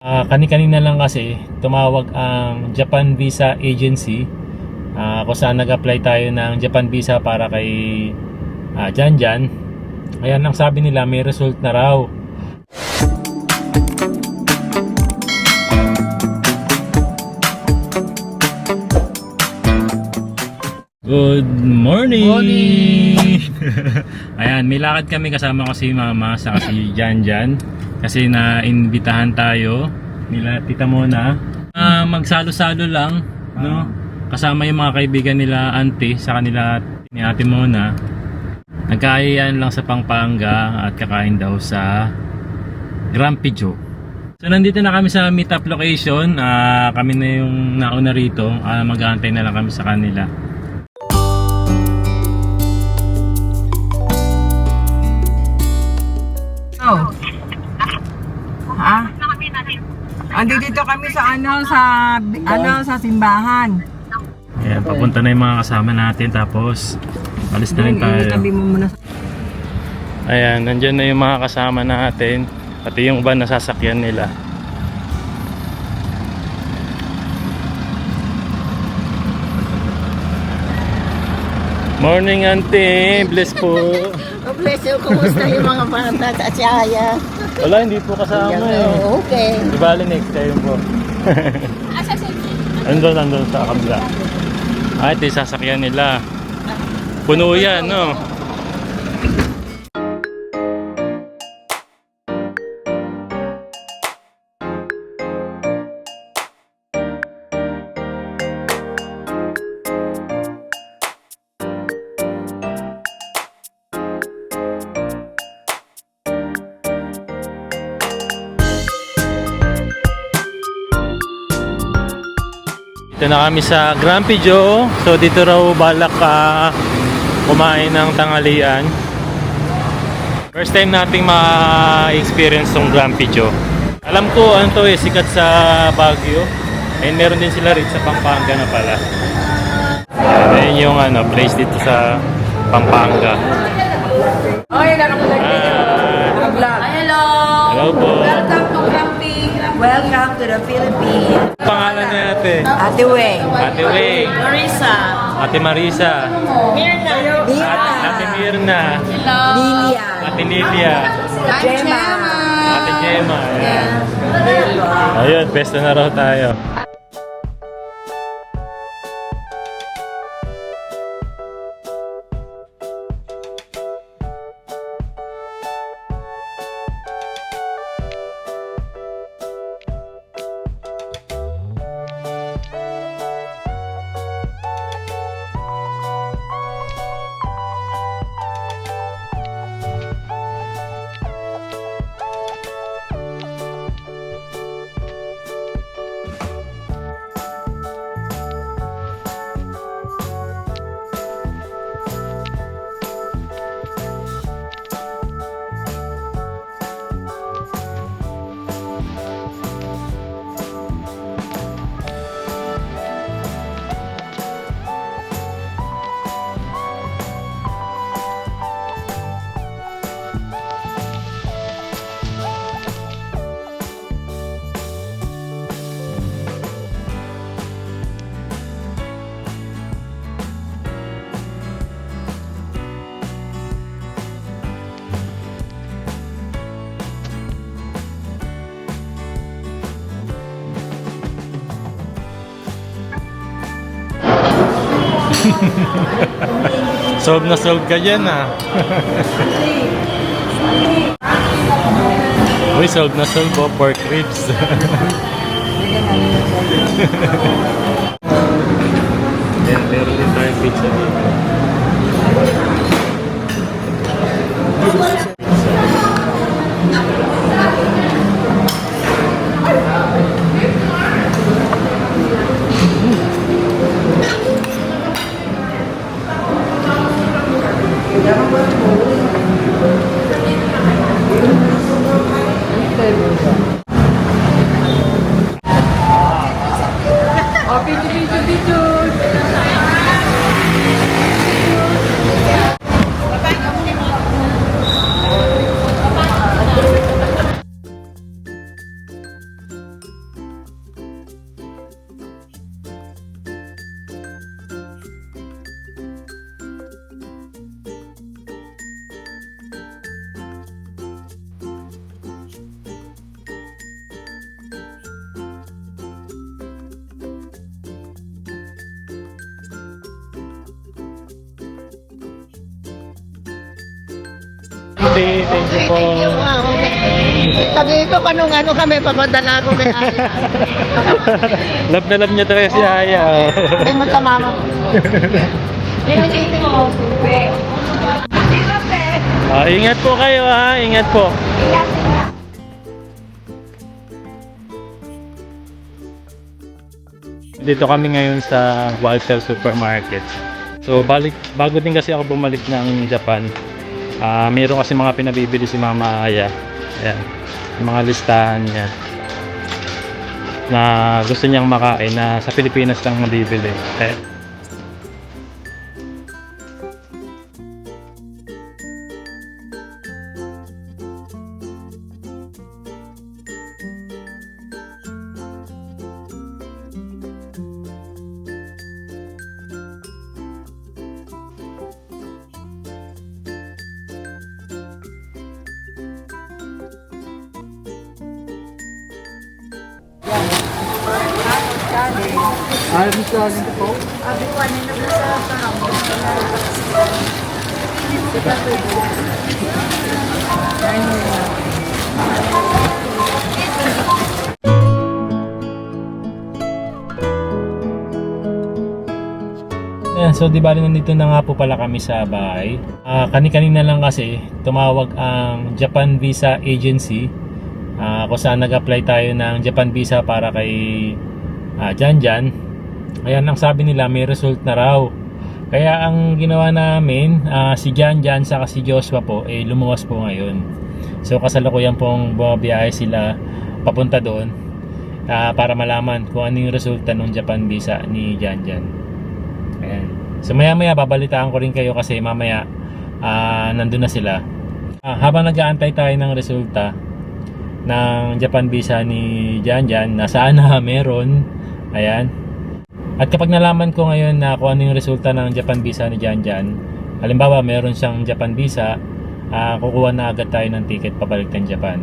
Kani-kanina lang kasi tumawag ang Japan Visa Agency kung saan nag-apply tayo ng Japan Visa para kay Janjan. Ayan, ang sabi nila may result na raw. Good morning! Morning! Ayan, may lakad kami, kasama ko si Mama sa si Janjan. Kasi na-imbitahan tayo nila Tita Mona. Magsalo-salo lang, no? Kasama yung mga kaibigan nila Auntie sa kanila ni Ate Mona. Nagkayaan lang sa Pampanga at kakain daw sa Grumpy Joe. So nandito na kami sa meetup location. Kami na yung nauna rito. Mag-aantay na lang kami sa kanila. Andito kami sa sa simbahan. Ayan, papunta na yung mga kasama natin, tapos alis na rin tayo. Tabi mo muna. Ayan, nandyan na yung mga kasama natin, pati yung van na sasakyan nila. Morning, Auntie. Bless po. Oh, bless you. Kumusta yung mga bata at si Aya? Wala, hindi po kasama eh. Okay. Di bali, next time po. Andun sa kabila. Ito yung sasakyan nila. Puno yan, no? Ito na kami sa Grumpy Joe. So dito raw balak kumain ng tanghalian. First time nating ma-experience tong Grumpy Joe. Alam ko ano to sikat sa Baguio. And meron din sila rin sa Pampanga na pala. Ayan yung place dito sa Pampanga. Hello. Hello po. Welcome to Grumpy. Welcome to the Philippines. Pangalan niya ate? Ate Weng. Ate Weng. Marisa. Ate Marisa. Mirna. Ate Mirna. Hello. Lilia. Ate Lilia. Gemma. Ate Gemma. Ayan. Ayun, pesta na raw tayo. Solve na solve ka dyan Uy, solve na solve po, pork ribs. Yan, meron din tayong pizza dito. Thank you po. Sabi ko, ano kami, papadala ko kay Aya. Love na love niya talaga si Aya. Ay, magkamama ko. Pinag-iitin mo. Ingat po kayo ha, ingat po. Dito kami ngayon sa Walter Supermarket. So bago din kasi ako bumalik ng Japan, mayroon kasi mga pinabibili si Mama Aya. Ayan, yung mga listahan niya na gusto niyang makain na sa Pilipinas lang mabibili. Ayan, so di bali nandito na nga po pala kami sa bahay. Kani-kanina lang kasi tumawag ang Japan Visa Agency kung saan nag-apply tayo ng Japan Visa para kay Janjan. Ayan, ang sabi nila may result na raw. Kaya ang ginawa namin, si Janjan saka si Joshua po lumuwas po ngayon. So kasalukuyan pong bumabiyahe sila papunta doon para malaman kung ano yung resulta ng Japan Visa ni Janjan. Ayan. So maya babalitaan ko rin kayo kasi mamaya nandun na sila. Habang nag-aantay tayo ng resulta ng Japan Visa ni Janjan na sana meron. Ayan. At kapag nalaman ko ngayon na kung ano yung resulta ng Japan Visa ni Janjan, halimbawa meron siyang Japan Visa, kukuha na agad tayo ng ticket pabalik ng Japan.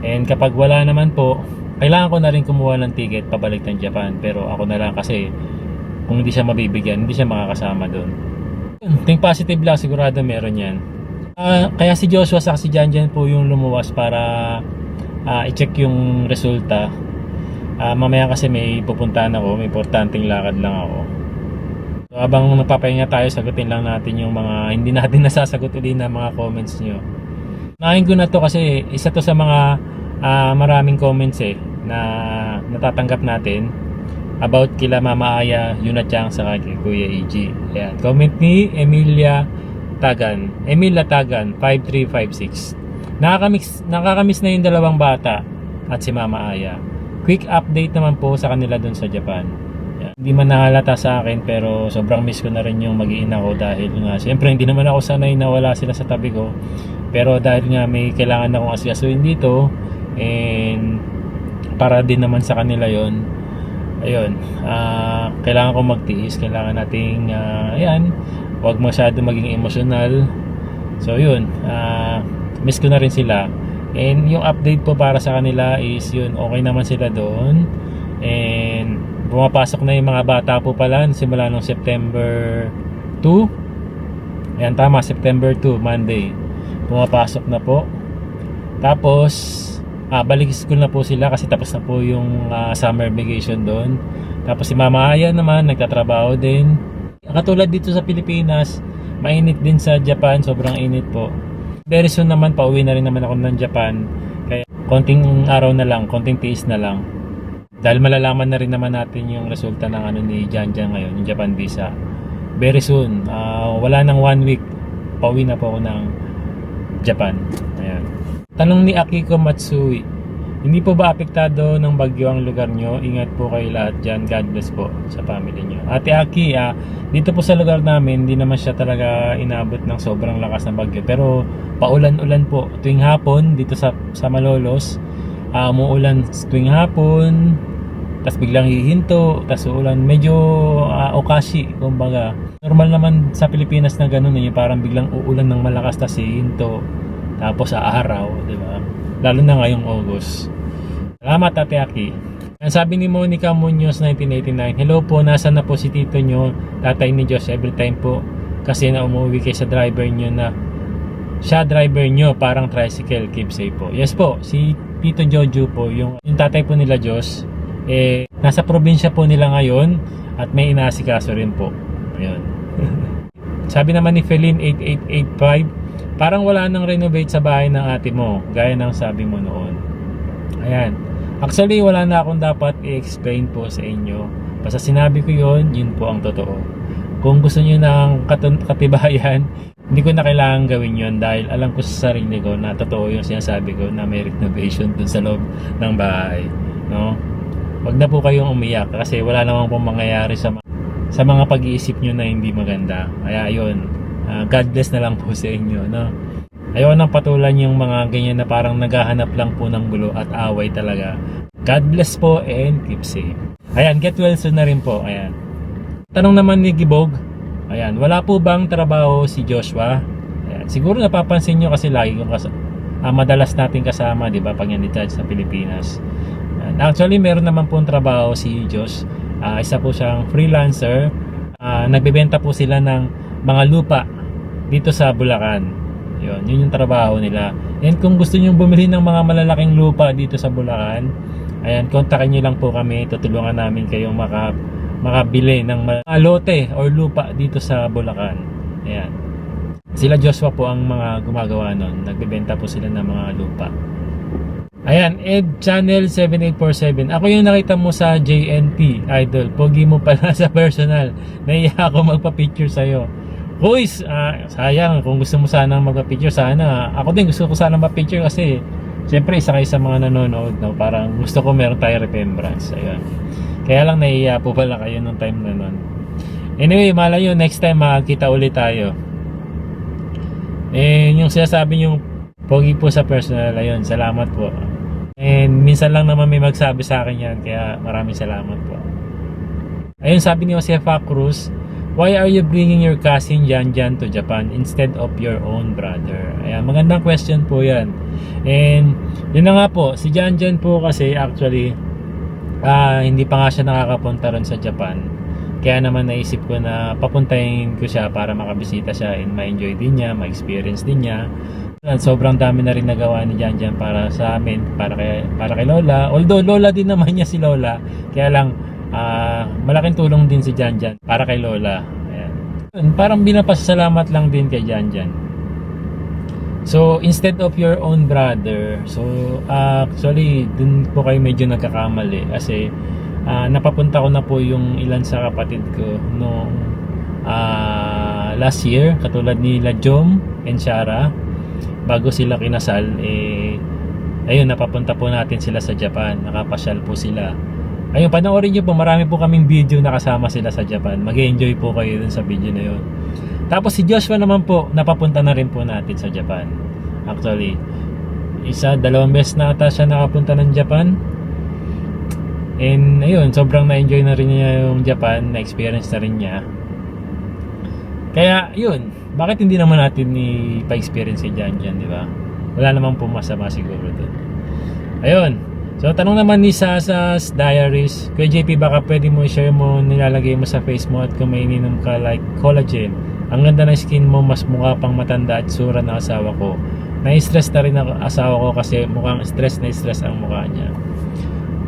And kapag wala naman po, kailangan ko na rin kumuha ng ticket pabalik ng Japan. Pero ako na lang kasi kung hindi siya mabibigyan, hindi siya makakasama doon. Think positive lang, sigurado meron yan. Kaya si Joshua sa si Janjan po yung lumuwas para i-check yung resulta. Mamaya kasi may pupuntahan ako, may importanteng lakad lang ako. So habang magpapahinga tayo, sagutin lang natin yung mga hindi natin nasasagot ulit na mga comments nyo. Nakain ko na to kasi isa to sa mga maraming comments na natatanggap natin about kila Mama Aya, Yuna Chang, saka kay Kuya EG. Ayan. Comment ni Emilia Tagan 5356. Nakakamiss na yung dalawang bata at si Mama Aya. Quick update naman po sa kanila dun sa Japan. Ayan. Hindi man nahalata sa akin pero sobrang miss ko na rin yung mag-iina ko dahil nga siyempre hindi naman ako sanay na wala sila sa tabi ko. Pero dahil nga may kailangan akong asikasuhin dito and para din naman sa kanila yon. Ayun, kailangan ko magtiis, kailangan nating huwag masyado maging emosyonal. So yun, miss ko na rin sila. And yung update po para sa kanila is yun, okay naman sila doon. And pumapasok na yung mga bata po pala simula nung September 2. Ayan, tama, September 2, Monday. Pumapasok na po. Tapos balik school na po sila kasi tapos na po yung summer vacation doon. Tapos si Mama Aya naman nagtatrabaho din. Katulad dito sa Pilipinas, mainit din sa Japan, sobrang init po. Very soon naman pauwi na rin naman ako ng Japan. Kaya konting araw na lang, konting tiis na lang. Dahil malalaman na rin naman natin yung resulta ng ni Janjan ngayon, yung Japan Visa. Very soon, wala nang 1 week, pauwi na po ako ng Japan. Ayan. Tanong ni Akiko Matsui, hindi po ba apektado ng bagyo ang lugar nyo? Ingat po kayo lahat dyan. God bless po sa family nyo. Ate Aki, dito po sa lugar namin, hindi naman siya talaga inabot ng sobrang lakas ng bagyo. Pero paulan-ulan po. Tuwing hapon, dito sa Malolos, umuulan tuwing hapon, tapos biglang hihinto, tapos uulan. Medyo okashi, kumbaga. Normal naman sa Pilipinas na ganun, yung parang biglang uulan ng malakas, tapos hihinto. Tapos sa araw, di ba? Lalo na ngayong August. Salamat, Ate Aki. Ang sabi ni Monica Munoz 1989, hello po, nasa na po si tito nyo, tatay ni Josh, every time po kasi na umuwi kay sa driver nyo na siya driver nyo, parang tricycle, keep safe po. Yes po, si Tito Jojo po, yung tatay po nila Diyos, nasa probinsya po nila ngayon at may inaasikaso rin po. Ayun. Sabi naman ni Feline 8885, parang wala nang renovate sa bahay ng ate mo, gaya ng sabi mo noon. Ayan. Actually, wala na akong dapat i-explain po sa inyo. Basta sinabi ko yun po ang totoo. Kung gusto nyo ng katibayan, hindi ko na kailangan gawin yun dahil alam ko sa sarili ko na totoo yung sinasabi ko na may renovation dun sa loob ng bahay. No? Wag na po kayong umiyak kasi wala namang pong mangyayari sa mga pag-iisip nyo na hindi maganda. Kaya ayun, God bless na lang po sa inyo. No? Ayaw nang patulan yung mga ganyan na parang naghahanap lang po ng gulo at away talaga. God bless po and keep safe. Ayan, get well soon na rin po. Ayan. Tanong naman ni Gibog, ayan, wala po bang trabaho si Joshua? Ayan, siguro napapansin nyo kasi lagi kong madalas natin kasama, di ba, pag yan di-charge sa Pilipinas. Ayan, actually, meron naman po trabaho si Josh. Isa po siyang freelancer. Nagbebenta po sila ng mga lupa dito sa Bulacan. Yun yung trabaho nila. And kung gusto nyo bumili ng mga malalaking lupa dito sa Bulacan, ayan, kontakin nyo lang po kami. Tutulungan namin kayong makabili ng lote or lupa dito sa Bulacan. Ayan. Sila Joshua po ang mga gumagawa nun. Nagbebenta po sila ng mga lupa. Ayan, Ed Channel 7847. Ako yung nakita mo sa JNT, idol. Pogi mo pala sa personal. Naiya ako magpa-picture sa'yo. Hoy, sayang. Kung gusto mo sana magpa-picture, sana. Ako din gusto ko sana magpa-picture kasi siyempre isa kayo sa mga nanonood. No? Parang gusto ko meron tayo remembrance. Ayan. Kaya lang naiiya po pala kayo nung time na nun. Anyway, malayo, next time makakita ulit tayo. And yung sinasabi yung pogi po sa personal, ayun, salamat po. And minsan lang naman may magsabi sa akin yan, kaya maraming salamat po. Ayun, sabi ni Josefa Cruz, why are you bringing your cousin Janjan to Japan instead of your own brother? Ayan, magandang question po yan. And yun na nga po, si Janjan po kasi actually hindi pa nga siya nakakapunta ron sa Japan. Kaya naman naisip ko na papuntahin ko siya para makabisita siya and ma-enjoy din niya, ma-experience din niya. Sobrang dami na rin nagawa ni Janjan para sa amin, para kay Lola. Although Lola din naman niya si Lola, kaya lang malaking tulong din si Janjan para kay Lola. Ayan. Parang binapasalamat lang din kay Janjan. So instead of your own brother, so actually dun po kayo medyo nagkakamali kasi napapunta ko na po yung ilan sa kapatid ko noong last year, katulad nila Jom and Shara. Bago sila kinasal, ayun, napapunta po natin sila sa Japan. Nakapasyal po sila. Ayun, panoorin nyo po, marami po kaming video na kasama sila sa Japan. Mag-enjoy po kayo dun sa video na yun. Tapos si Joshua naman po, napapunta na rin po natin sa Japan. Actually, 1-2 beses na ata siya nakapunta ng Japan. And ayun, sobrang na-enjoy na rin niya yung Japan, na-experience na rin niya. Kaya yun, bakit hindi naman natin pa-experience si Janjan, di ba? Wala namang po masama siguro doon. Ayun. So tanong naman ni Sasa's Diaries, Kuya JP, baka pwede mo i-share mo, nilalagay mo sa face mo at kung may ininom ka like collagen. Ang ganda ng skin mo, mas mukha pang matanda at sura ng asawa ko. Na-stress na rin ang asawa ko kasi mukhang stress na stress ang mukha niya.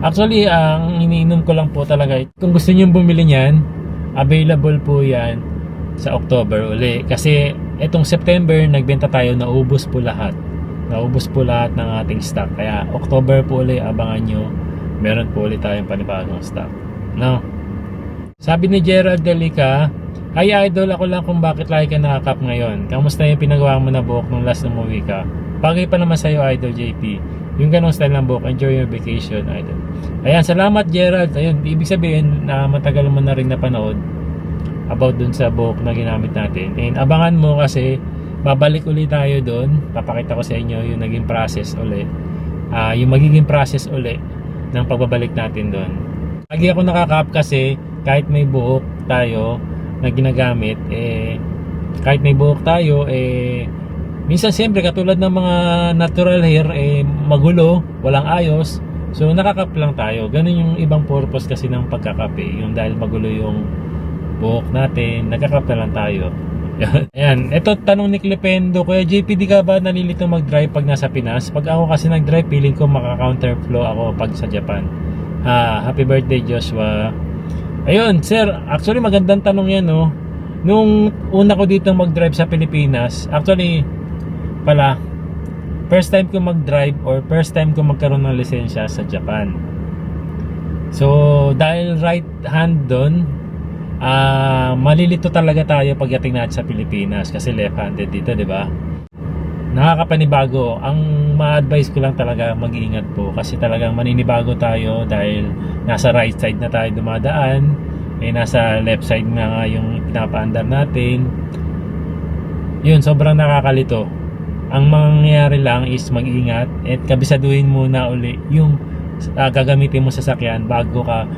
Actually, ang iniinom ko lang po talaga, kung gusto niyo bumili niyan, available po yan sa October uli. Kasi itong September, nagbenta tayo, naubos po lahat. Naubos po lahat ng ating stock. Kaya October po uli, abangan nyo. Meron po ulit tayong panibagong stock. No? Sabi ni Gerald Delica, hi idol, ako lang kung bakit lagi ka nakakap ngayon. Kamusta yung pinagawa mo na buhok nung last na umuwi ka? Bagay pa naman sa'yo, idol JP. Yung ganong style ng buhok, enjoy your vacation, idol. Ayan, salamat Gerald. Ayun, ibig sabihin na matagal mo na rin napanood about dun sa buhok na ginamit natin. And abangan mo kasi babalik ulit tayo dun. Papakita ko sa inyo yung naging process ulit. Yung magiging process ulit ng pagbabalik natin dun. Lagi ako nakakap kasi kahit may buhok tayo na ginagamit, kahit may buhok tayo, minsan siyempre katulad ng mga natural hair, magulo, walang ayos. So nakakap lang tayo. Ganun yung ibang purpose kasi ng pagkakap. Yung dahil magulo yung buhok natin, nagkakap na lang tayo. Ayan, ito tanong ni Clependo, Kuya JP, di ka ba nalilito mag-drive pag nasa Pinas? Pag ako kasi nag-drive, feeling ko maka-counterflow ako pag sa Japan. Happy birthday Joshua. Ayun, sir, actually magandang tanong yan, no? Nung una ko dito mag-drive sa Pilipinas, actually pala, first time ko mag-drive or first time ko magkaroon ng lisensya sa Japan. So, dahil right hand doon, malilito talaga tayo pagdating natin sa Pilipinas kasi left-handed dito, di ba? Nakakapanibago. Ang ma-advise ko lang talaga, mag-iingat po kasi talagang maninibago tayo dahil nasa right side na tayo dumadaan, nasa left side na nga yung pinapaandar natin. Yun, sobrang nakakalito. Ang mangyayari lang is mag-ingat at kabisaduhin muna uli yung gagamitin mo sa sasakyan bago ka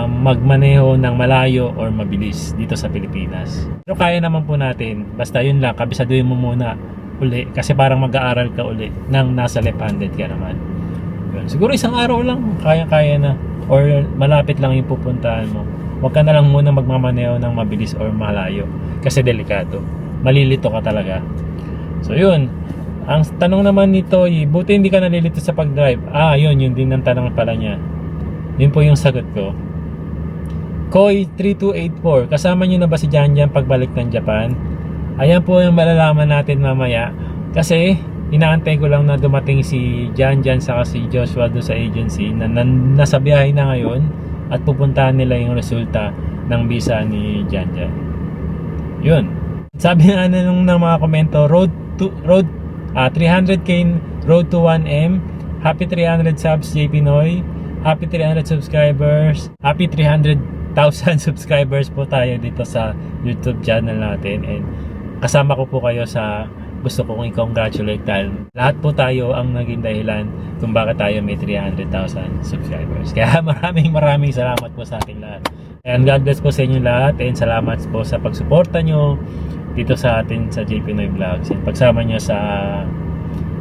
magmaneho ng malayo or mabilis dito sa Pilipinas. Pero kaya naman po natin, basta yun lang, kabisaduhin mo muna uli kasi parang mag-aaral ka uli nang nasa left-handed ka naman. Yun. Siguro isang araw lang, kaya-kaya na, or malapit lang yung pupuntahan mo. Huwag ka na lang muna magmamaneho ng mabilis or malayo kasi delikado, malilito ka talaga. So yun, ang tanong naman nito, buti hindi ka nalilito sa pag-drive. Yun din ang tanong pala niya. Yun po yung sagot ko. Koi 3284, kasama nyo na ba si Janjan pagbalik ng Japan? Ayan po yung malalaman natin mamaya. Kasi inaantay ko lang na dumating si Janjan saka si Joshua doon sa agency na nasa biyahe na ngayon at pupuntahan nila yung resulta ng visa ni Janjan. Yun. Sabi nga ng mga komento, road 300k road to 1M. Happy 300 subs JP Noy. Happy 300 subscribers. Happy 300,000 subscribers po tayo dito sa YouTube channel natin. And kasama ko po kayo sa gusto kong i-congratulate dahil lahat po tayo ang naging dahilan kung bakit tayo may 300,000 subscribers. Kaya maraming salamat po sa ating lahat. And God bless po sa inyo lahat. And salamat po sa pagsuporta nyo dito sa atin sa JP Noy Vlogs. And pagsama nyo sa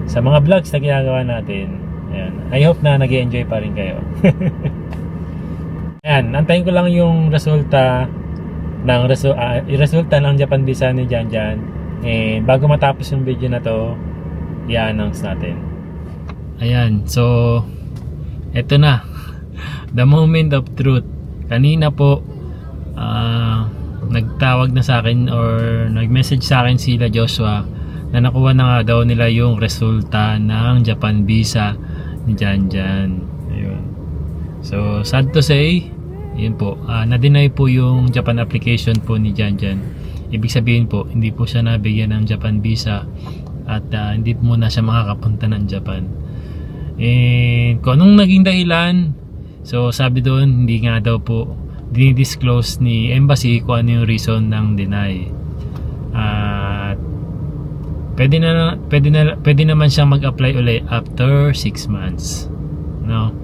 mga vlogs na ginagawa natin. Ayan. I hope na nag-enjoy pa rin kayo. Ayan, antayin ko lang yung resulta ng Japan visa ni Janjan. Bago matapos yung video na to, i-announce natin. Ayan, so eto na. The moment of truth. Kanina po nagtawag na sa akin or nag-message sa akin sila Joshua na nakuha na nga daw nila yung resulta ng Japan visa ni Janjan. Ayun. So, sad to say, yun po, na-deny po yung Japan application po ni Janjan. Ibig sabihin po, hindi po siya nabigyan ng Japan visa at hindi po muna siya makakapunta ng Japan. And kung anong naging dahilan, so sabi doon, hindi nga daw po dinidisclose ni embassy kung ano yung reason ng deny. At pwede naman siyang mag-apply ulit after 6 months. No?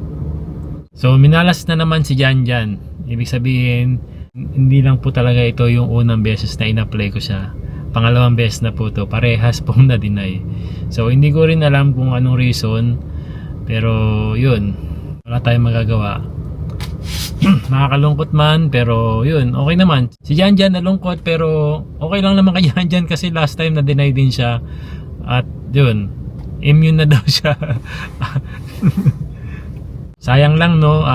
So minalas na naman si Janjan. Ibig sabihin, hindi lang po talaga ito yung unang beses na in-apply ko siya. Pangalawang beses na po to, parehas pong na-deny. So hindi ko rin alam kung anong reason, pero yun, wala tayong magagawa. Nakakalungkot man, pero yun, okay naman. Si Janjan nalungkot, pero okay lang naman kay Janjan kasi last time na-deny din siya. At yun, immune na daw siya. Sayang lang, no?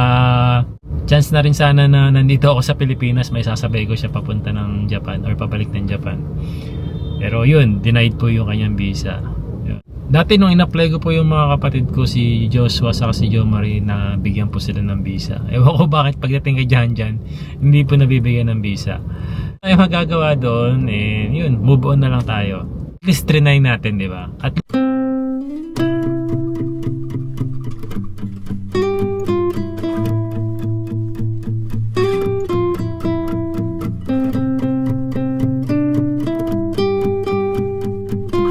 Chance na rin sana na nandito ako sa Pilipinas, may sasabay ko siya papunta ng Japan or pabalik ng Japan. Pero yun, denied po yung kanyang visa. Yun. Dati nung in-apply ko po yung mga kapatid ko, si Joshua sa si Jo Marie, na bigyan po sila ng visa. Ewan ko bakit pagdating kay Janjan, hindi po nabibigyan ng visa. Ay magagawa doon, yun, move on na lang tayo. At least trinay natin, di ba? At